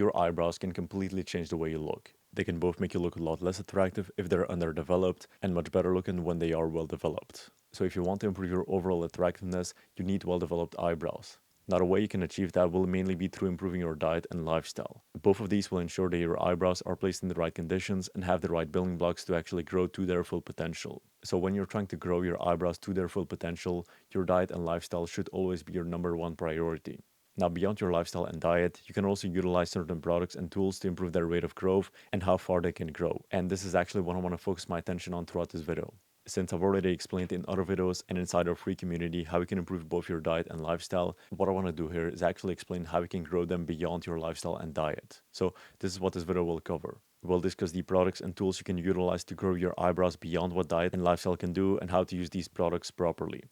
your eyebrows can completely change the way you look. They can both make you look a lot less attractive if they're underdeveloped and much better looking when they are well developed. So if you want to improve your overall attractiveness, you need well developed eyebrows. Now, the way you can achieve that will mainly be through improving your diet and lifestyle. Both of these will ensure that your eyebrows are placed in the right conditions and have the right building blocks to actually grow to their full potential. So when you're trying to grow your eyebrows to their full potential, your diet and lifestyle should always be your #1 priority. Now, beyond your lifestyle and diet, you can also utilize certain products and tools to improve their rate of growth and how far they can grow. And this is actually what I want to focus my attention on throughout this video. Since I've already explained in other videos and inside our free community how you can improve both your diet and lifestyle, what I want to do here is actually explain how you can grow them beyond your lifestyle and diet. So this is what this video will cover. We'll discuss the products and tools you can utilize to grow your eyebrows beyond what diet and lifestyle can do and how to use these products properly.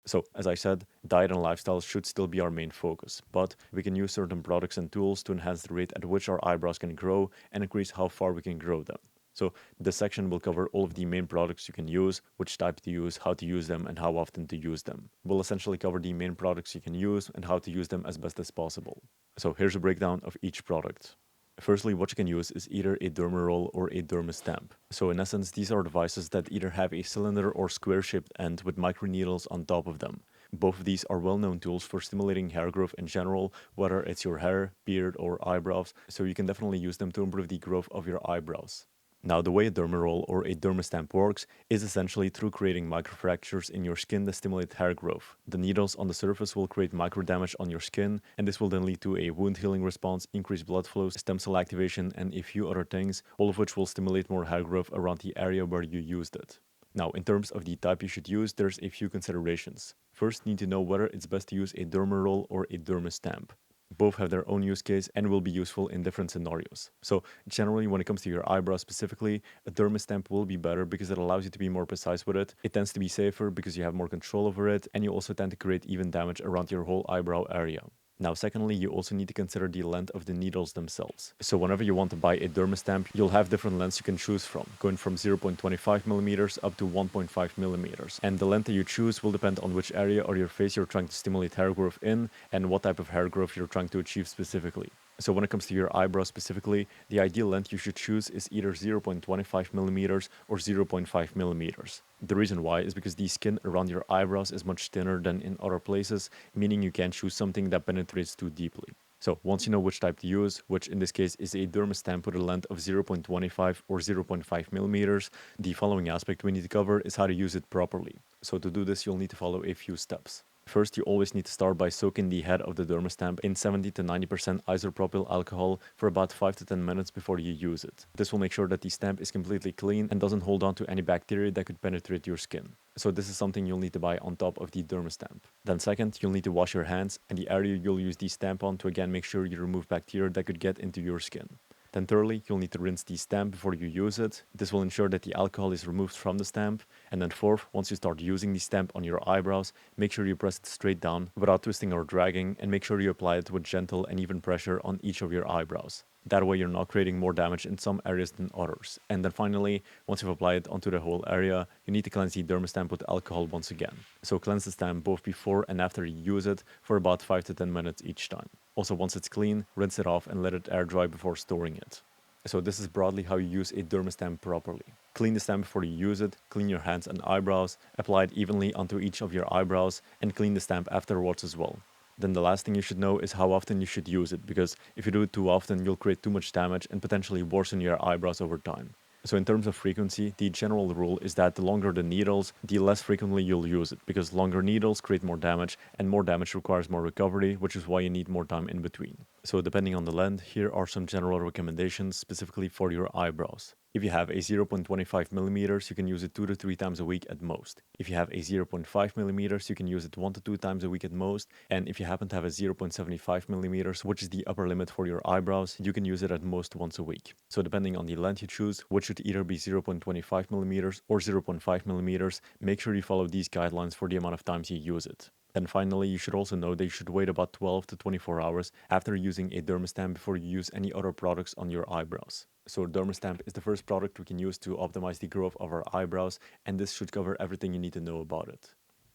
So, as I said, diet and lifestyle should still be our main focus, but we can use certain products and tools to enhance the rate at which our eyebrows can grow and increase how far we can grow them. So, this section will cover all of the main products you can use, which type to use, how to use them, and how often to use them. We'll essentially cover the main products you can use and how to use them as best as possible. So, here's a breakdown of each product. Firstly, what you can use is either a derma roll or a derma stamp. So in essence, these are devices that either have a cylinder or square-shaped end with microneedles on top of them. Both of these are well-known tools for stimulating hair growth in general, whether it's your hair, beard, or eyebrows, so you can definitely use them to improve the growth of your eyebrows. Now, the way a derma roll or a derma stamp works is essentially through creating microfractures in your skin that stimulate hair growth. The needles on the surface will create micro damage on your skin, and this will then lead to a wound healing response, increased blood flow, stem cell activation, and a few other things, all of which will stimulate more hair growth around the area where you used it. Now, in terms of the type you should use, there's a few considerations. First, you need to know whether it's best to use a derma roll or a derma stamp. Both have their own use case and will be useful in different scenarios. So generally, when it comes to your eyebrows specifically, a derma stamp will be better because it allows you to be more precise with it. It tends to be safer because you have more control over it, and you also tend to create even damage around your whole eyebrow area. Now, secondly, you also need to consider the length of the needles themselves. So whenever you want to buy a derma stamp, you'll have different lengths you can choose from, going from 0.25 millimeters up to 1.5 millimeters. And the length that you choose will depend on which area of your face you're trying to stimulate hair growth in and what type of hair growth you're trying to achieve specifically. So when it comes to your eyebrows specifically, the ideal length you should choose is either 0.25 millimeters or 0.5 millimeters. The reason why is because the skin around your eyebrows is much thinner than in other places, meaning you can't choose something that penetrates too deeply. So once you know which type to use, which in this case is a derma stamp with a length of 0.25 or 0.5 millimeters, the following aspect we need to cover is how to use it properly. So to do this, you'll need to follow a few steps. First, you always need to start by soaking the head of the derma stamp in 70 to 90% isopropyl alcohol for about 5 to 10 minutes before you use it. This will make sure that the stamp is completely clean and doesn't hold on to any bacteria that could penetrate your skin. So this is something you'll need to buy on top of the derma stamp. Then second, you'll need to wash your hands and the area you'll use the stamp on to again make sure you remove bacteria that could get into your skin. Then thirdly, you'll need to rinse the stamp before you use it. This will ensure that the alcohol is removed from the stamp. And then fourth, once you start using the stamp on your eyebrows, make sure you press it straight down without twisting or dragging, and make sure you apply it with gentle and even pressure on each of your eyebrows. That way you're not creating more damage in some areas than others. And then finally, once you've applied it onto the whole area, you need to cleanse the derma stamp with alcohol once again. So cleanse the stamp both before and after you use it for about 5 to 10 minutes each time. Also, once it's clean, rinse it off and let it air dry before storing it. So this is broadly how you use a derma stamp properly. Clean the stamp before you use it, clean your hands and eyebrows, apply it evenly onto each of your eyebrows, and clean the stamp afterwards as well. Then the last thing you should know is how often you should use it, because if you do it too often, you'll create too much damage and potentially worsen your eyebrows over time. So in terms of frequency, the general rule is that the longer the needles, the less frequently you'll use it, because longer needles create more damage, and more damage requires more recovery, which is why you need more time in between. So depending on the length, here are some general recommendations specifically for your eyebrows. If you have a 0.25 millimeters, you can use it 2 to 3 times a week at most. If you have a 0.5 millimeters, you can use it 1 to 2 times a week at most. And if you happen to have a 0.75 millimeters, which is the upper limit for your eyebrows, you can use it at most once a week. So depending on the length you choose, which should either be 0.25 millimeters or 0.5 millimeters, make sure you follow these guidelines for the amount of times you use it. And finally, you should also know that you should wait about 12 to 24 hours after using a derma stamp before you use any other products on your eyebrows. So derma stamp is the first product we can use to optimize the growth of our eyebrows, and this should cover everything you need to know about it.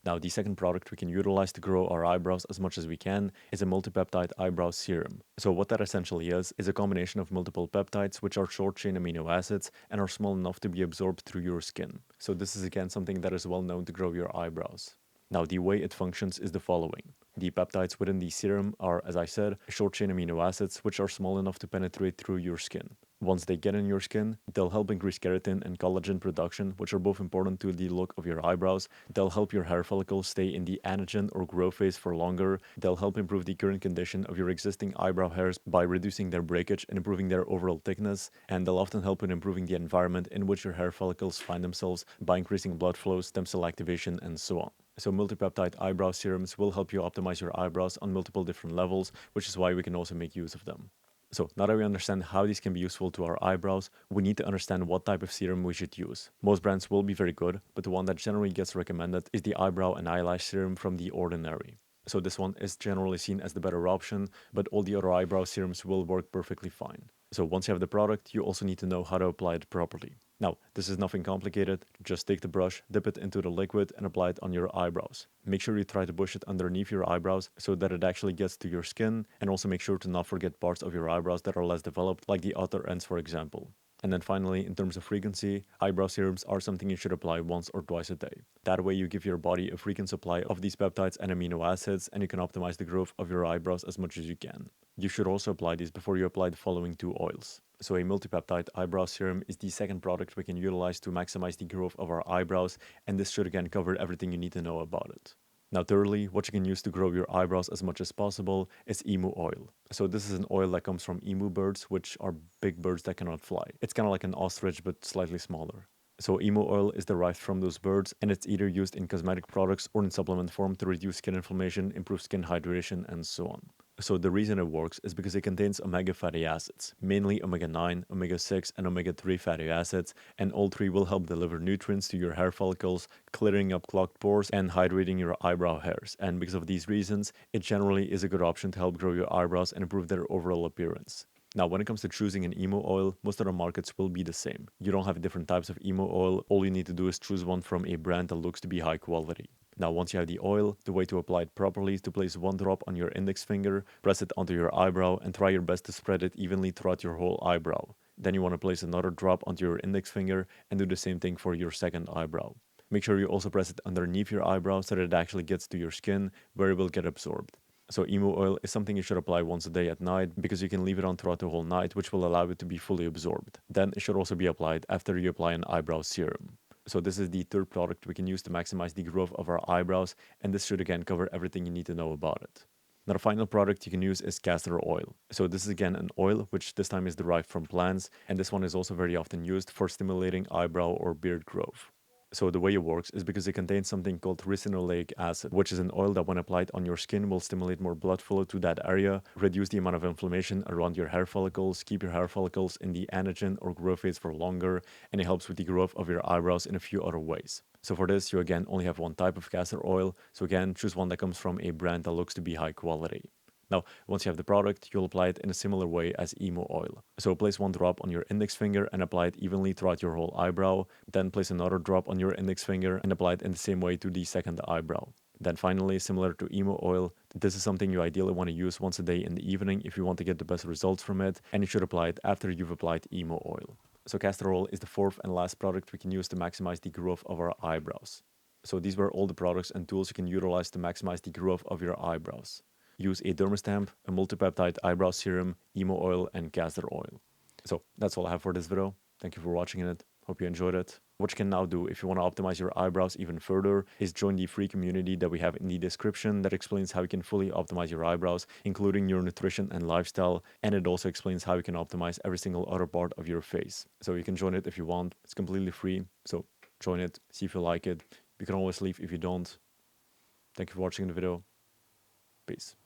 Now, the second product we can utilize to grow our eyebrows as much as we can is a multipeptide eyebrow serum. So what that essentially is a combination of multiple peptides, which are short-chain amino acids and are small enough to be absorbed through your skin. So this is again something that is well known to grow your eyebrows. Now, the way it functions is the following. The peptides within the serum are, as I said, short-chain amino acids, which are small enough to penetrate through your skin. Once they get in your skin, they'll help increase keratin and collagen production, which are both important to the look of your eyebrows. They'll help your hair follicles stay in the anagen or growth phase for longer. They'll help improve the current condition of your existing eyebrow hairs by reducing their breakage and improving their overall thickness. And they'll often help in improving the environment in which your hair follicles find themselves by increasing blood flow, stem cell activation, and so on. So multipeptide eyebrow serums will help you optimize your eyebrows on multiple different levels, which is why we can also make use of them. So now that we understand how these can be useful to our eyebrows, we need to understand what type of serum we should use. Most brands will be very good, but the one that generally gets recommended is the eyebrow and eyelash serum from The Ordinary. So this one is generally seen as the better option, but all the other eyebrow serums will work perfectly fine. So once you have the product, you also need to know how to apply it properly. Now, this is nothing complicated. Just take the brush, dip it into the liquid, and apply it on your eyebrows. Make sure you try to push it underneath your eyebrows so that it actually gets to your skin, and also make sure to not forget parts of your eyebrows that are less developed, like the outer ends, for example. And then finally, in terms of frequency, eyebrow serums are something you should apply once or twice a day. That way you give your body a frequent supply of these peptides and amino acids, and you can optimize the growth of your eyebrows as much as you can. You should also apply these before you apply the following two oils. So a multipeptide eyebrow serum is the second product we can utilize to maximize the growth of our eyebrows, and this should again cover everything you need to know about it. Now thirdly, what you can use to grow your eyebrows as much as possible is emu oil. So this is an oil that comes from emu birds, which are big birds that cannot fly. It's kind of like an ostrich, but slightly smaller. So emu oil is derived from those birds, and it's either used in cosmetic products or in supplement form to reduce skin inflammation, improve skin hydration, and so on. So the reason it works is because it contains omega fatty acids, mainly omega-9, omega-6, and omega-3 fatty acids, and all three will help deliver nutrients to your hair follicles, clearing up clogged pores and hydrating your eyebrow hairs. And because of these reasons, it generally is a good option to help grow your eyebrows and improve their overall appearance. Now, when it comes to choosing an emu oil, most other markets will be the same. You don't have different types of emu oil. All you need to do is choose one from a brand that looks to be high quality. Now, once you have the oil, the way to apply it properly is to place one drop on your index finger, press it onto your eyebrow, and try your best to spread it evenly throughout your whole eyebrow. Then you want to place another drop onto your index finger and do the same thing for your second eyebrow. Make sure you also press it underneath your eyebrow so that it actually gets to your skin, where it will get absorbed. So emu oil is something you should apply once a day at night, because you can leave it on throughout the whole night, which will allow it to be fully absorbed. Then it should also be applied after you apply an eyebrow serum. So this is the third product we can use to maximize the growth of our eyebrows, and this should again cover everything you need to know about it. Now the final product you can use is castor oil. So this is again an oil which this time is derived from plants, and this one is also very often used for stimulating eyebrow or beard growth. So the way it works is because it contains something called ricinoleic acid, which is an oil that when applied on your skin will stimulate more blood flow to that area, reduce the amount of inflammation around your hair follicles, keep your hair follicles in the anagen or growth phase for longer, and it helps with the growth of your eyebrows in a few other ways. So for this, you again only have one type of castor oil, so again choose one that comes from a brand that looks to be high quality. Now, once you have the product, you'll apply it in a similar way as emu oil. So place one drop on your index finger and apply it evenly throughout your whole eyebrow. Then place another drop on your index finger and apply it in the same way to the second eyebrow. Then finally, similar to emu oil, this is something you ideally want to use once a day in the evening if you want to get the best results from it, and you should apply it after you've applied emu oil. So castor oil is the fourth and last product we can use to maximize the growth of our eyebrows. So these were all the products and tools you can utilize to maximize the growth of your eyebrows. Use a dermastamp, a multipeptide eyebrow serum, emu oil, and castor oil. So that's all I have for this video. Thank you for watching it. Hope you enjoyed it. What you can now do if you want to optimize your eyebrows even further is join the free community that we have in the description that explains how you can fully optimize your eyebrows, including your nutrition and lifestyle, and it also explains how you can optimize every single other part of your face. So you can join it if you want. It's completely free, so join it, see if you like it. You can always leave if you don't. Thank you for watching the video. Peace.